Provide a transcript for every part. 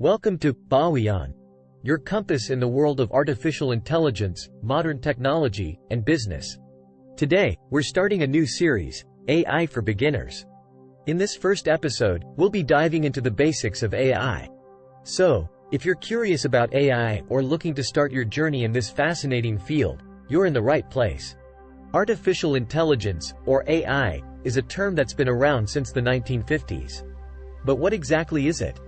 Welcome to Bawian, your compass in the world of artificial intelligence, modern technology, and business. Today, we're starting a new series, AI for Beginners. In this first episode, we'll be diving into the basics of AI. So, if you're curious about AI or looking to start your journey in this fascinating field, you're in the right place. Artificial intelligence, or AI, is a term that's been around since the 1950s. But what exactly is it?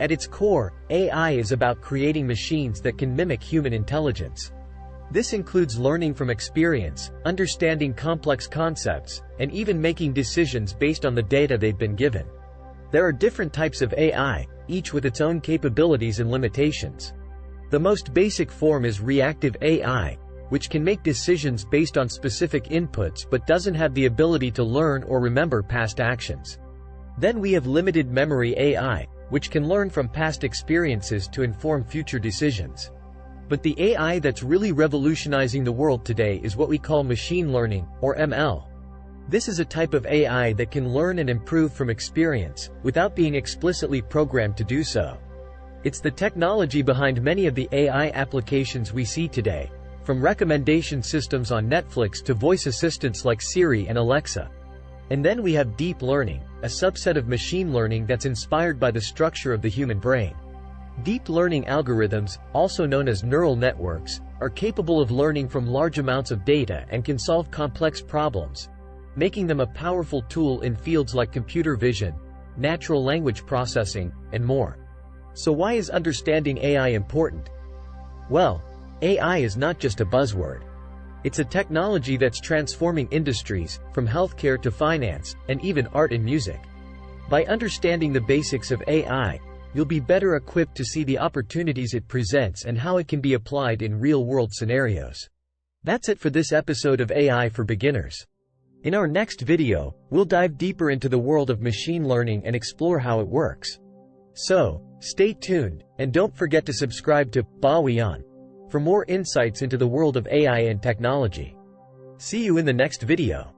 At its core, AI is about creating machines that can mimic human intelligence. This includes learning from experience, understanding complex concepts, and even making decisions based on the data they've been given. There are different types of AI, each with its own capabilities and limitations. The most basic form is reactive AI, which can make decisions based on specific inputs but doesn't have the ability to learn or remember past actions. Then we have limited memory AI, which can learn from past experiences to inform future decisions. But the AI that's really revolutionizing the world today is what we call machine learning, or ML. This is a type of AI that can learn and improve from experience, without being explicitly programmed to do so. It's the technology behind many of the AI applications we see today, from recommendation systems on Netflix to voice assistants like Siri and Alexa. And then we have deep learning, a subset of machine learning that's inspired by the structure of the human brain. Deep learning algorithms, also known as neural networks, are capable of learning from large amounts of data and can solve complex problems, making them a powerful tool in fields like computer vision, natural language processing, and more. So why is understanding AI important? Well, AI is not just a buzzword. It's a technology that's transforming industries, from healthcare to finance, and even art and music. By understanding the basics of AI, you'll be better equipped to see the opportunities it presents and how it can be applied in real-world scenarios. That's it for this episode of AI for Beginners. In our next video, we'll dive deeper into the world of machine learning and explore how it works. So, stay tuned, and don't forget to subscribe to Bawian for more insights into the world of AI and technology. See you in the next video.